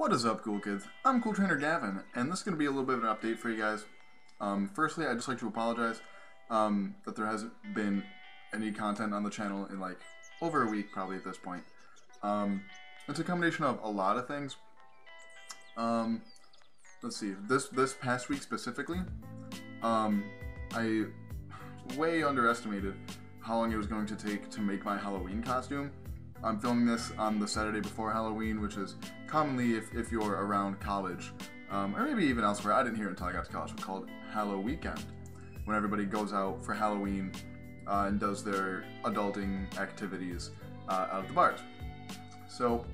What is up, cool kids? I'm Cool Trainer Gavin, and this is going to be a little bit of an update for you guys. Firstly, I'd just like to apologize that there hasn't been any content on the channel in like over a week, probably at this point. It's a combination of a lot of things. Let's see. This past week specifically, I way underestimated how long it was going to take to make my Halloween costume. I'm filming this on the Saturday before Halloween, which is commonly, if you're around college, or maybe even elsewhere, I didn't hear it until I got to college, it's called Halloween Weekend, when everybody goes out for Halloween and does their adulting activities out of the bars. So,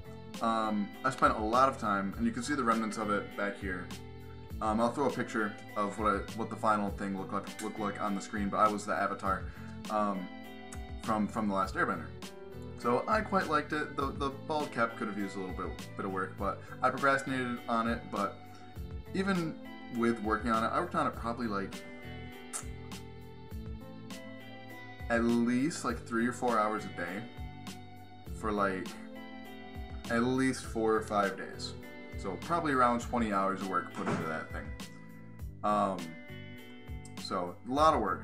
I spent a lot of time, and you can see the remnants of it back here. I'll throw a picture of what the final thing looked like on the screen, but I was the avatar from The Last Airbender. So I quite liked it. The bald cap could have used a little bit of work, but I procrastinated on it. But even with working on it, I worked on it probably like at least like 3 or 4 hours a day for like at least 4 or 5 days. So probably around 20 hours of work put into that thing. So a lot of work.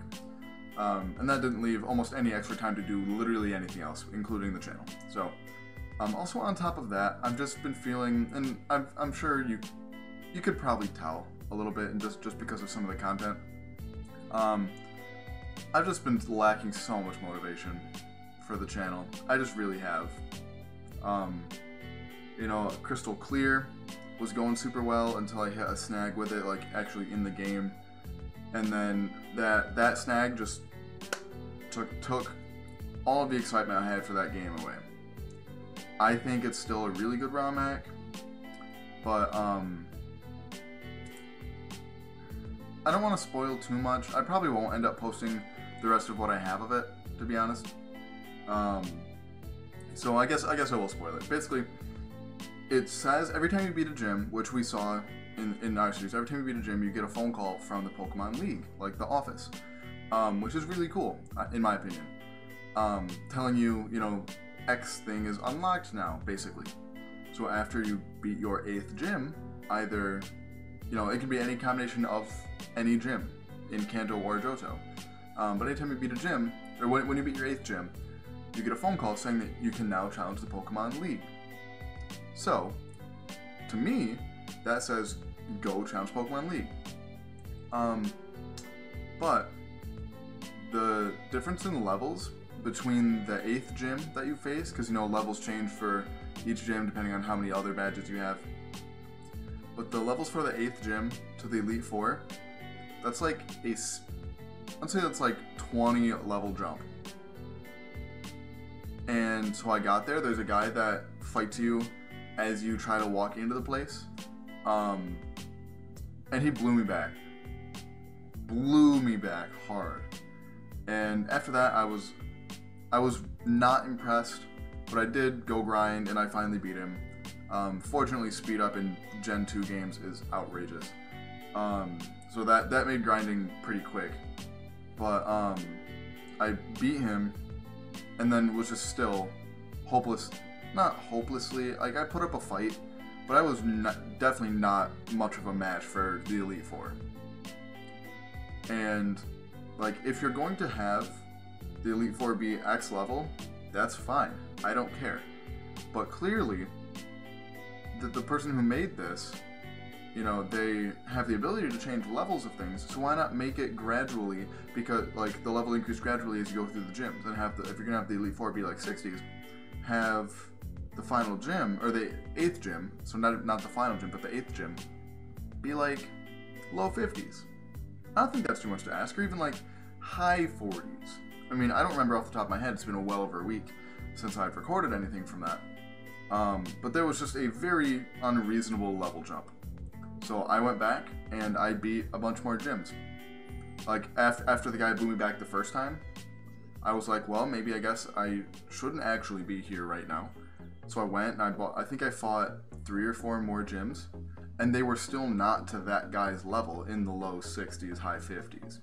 And that didn't leave almost any extra time to do literally anything else, including the channel. So, also on top of that, I've just been feeling, and I'm sure you could probably tell a little bit, and just because of some of the content, I've just been lacking so much motivation for the channel. I just really have. You know, Crystal Clear was going super well until I hit a snag with it, like actually in the game. And then that snag just took all of the excitement I had for that game away. I think it's still a really good ROM hack, but I don't want to spoil too much. I probably won't end up posting the rest of what I have of it, to be honest. So I guess I will spoil it. Basically, it says every time you beat a gym, which we saw in our series, every time you beat a gym, you get a phone call from the Pokemon League, like the office, which is really cool, in my opinion. Telling you, you know, X thing is unlocked now, basically. So after you beat your 8th gym, either, you know, it can be any combination of any gym in Kanto or Johto. But anytime you beat a gym, or when you beat your 8th gym, you get a phone call saying that you can now challenge the Pokemon League. So, to me, that says, go challenge Pokemon League. But the difference in levels between the 8th gym that you face, because you know levels change for each gym depending on how many other badges you have. But the levels for the 8th gym to the Elite Four, that's like let's say that's like 20 level jump. And so I got there. There's a guy that fights you as you try to walk into the place. And he blew me back hard. And after that, I was not impressed, but I did go grind and I finally beat him. Fortunately, speed up in Gen 2 games is outrageous. So that made grinding pretty quick. But I beat him and then was just still hopeless. Not hopelessly, like I put up a fight, but I was definitely not much of a match for the Elite Four. And like, if you're going to have the Elite Four be X level, that's fine. I don't care. But clearly, the person who made this, you know, they have the ability to change levels of things. So why not make it gradually? Because like the level increase gradually as you go through the gyms, and have if you're gonna have the Elite Four be like 60s, have the final gym, or the 8th gym, so not the final gym, but the 8th gym, be like low 50s. I don't think that's too much to ask, or even like high 40s. I mean, I don't remember off the top of my head, it's been well over a week since I've recorded anything from that. But there was just a very unreasonable level jump. So I went back and I beat a bunch more gyms. Like after the guy blew me back the first time, I was like, well, maybe I guess I shouldn't actually be here right now. So I went and I think I fought 3 or 4 more gyms, and they were still not to that guy's level in the low 60s, high 50s.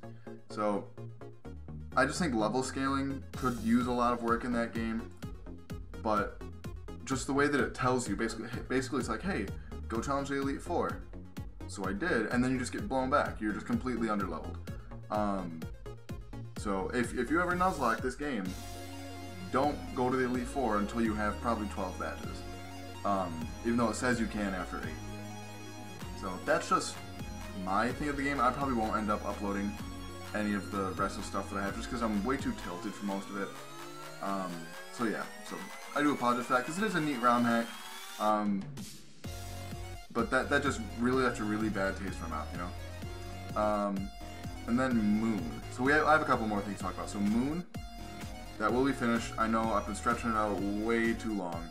So I just think level scaling could use a lot of work in that game, but just the way that it tells you, basically it's like, hey, go challenge the Elite Four. So I did, and then you just get blown back. You're just completely underleveled. So if you ever nuzlocke this game, don't go to the Elite Four until you have probably 12 badges. Even though it says you can after 8. So that's just my thing of the game. I probably won't end up uploading any of the rest of the stuff that I have just because I'm way too tilted for most of it. So yeah, so I do apologize for that because it is a neat ROM hack. But that just really left a really bad taste in my mouth, you know? And then Moon. So I have a couple more things to talk about. So Moon, that will be finished. I know I've been stretching it out way too long.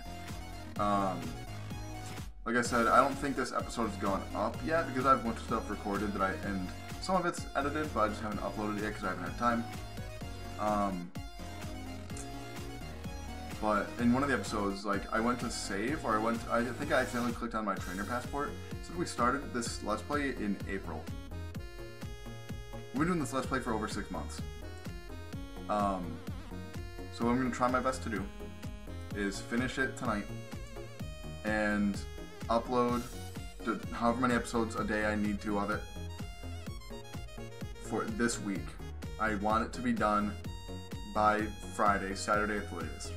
Like I said, I don't think this episode has gone up yet because I have a bunch of stuff recorded and some of it's edited, but I just haven't uploaded it yet because I haven't had time. But in one of the episodes, like, I went to save, or I think I accidentally clicked on my trainer passport. So we started this Let's Play in April. We've been doing this Let's Play for over 6 months. So what I'm going to try my best to do is finish it tonight and upload however many episodes a day I need to of it for this week. I want it to be done by Friday, Saturday at the latest.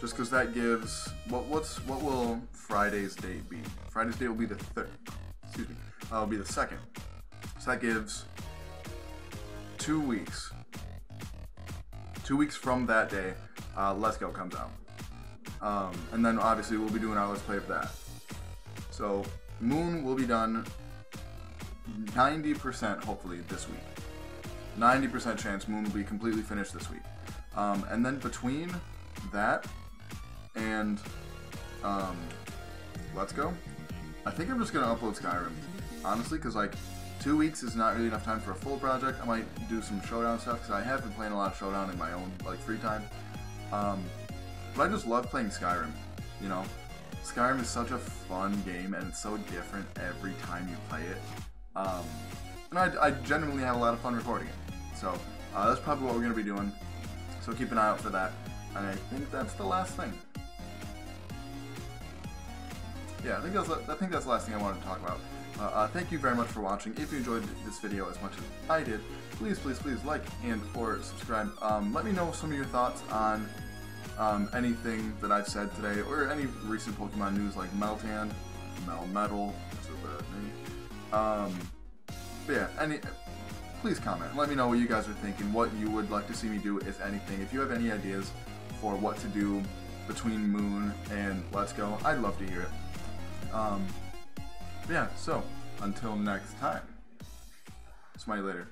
Just because that gives what will Friday's date be? Friday's date will be the 3rd. Excuse me. It'll be the 2nd. So that gives 2 weeks. 2 weeks from that day, Let's Go comes out. And then obviously we'll be doing our Let's Play of that. So Moon will be done 90% hopefully this week. 90% chance Moon will be completely finished this week. And then between that and Let's Go, I think I'm just going to upload Skyrim. Honestly, because like 2 weeks is not really enough time for a full project. I might do some Showdown stuff because I have been playing a lot of Showdown in my own like free time. But I just love playing Skyrim, you know. Skyrim is such a fun game and it's so different every time you play it. And I genuinely have a lot of fun recording it. So that's probably what we're going to be doing. So keep an eye out for that. And I think that's the last thing. Yeah, I think that's the last thing I wanted to talk about. Thank you very much for watching. If you enjoyed this video as much as I did, please like and or subscribe. Let me know some of your thoughts on anything that I've said today, or any recent Pokemon news like Meltan, Melmetal, but yeah, please comment. Let me know what you guys are thinking, what you would like to see me do, if anything. If you have any ideas for what to do between Moon and Let's Go, I'd love to hear it. But yeah, so until next time, smile later.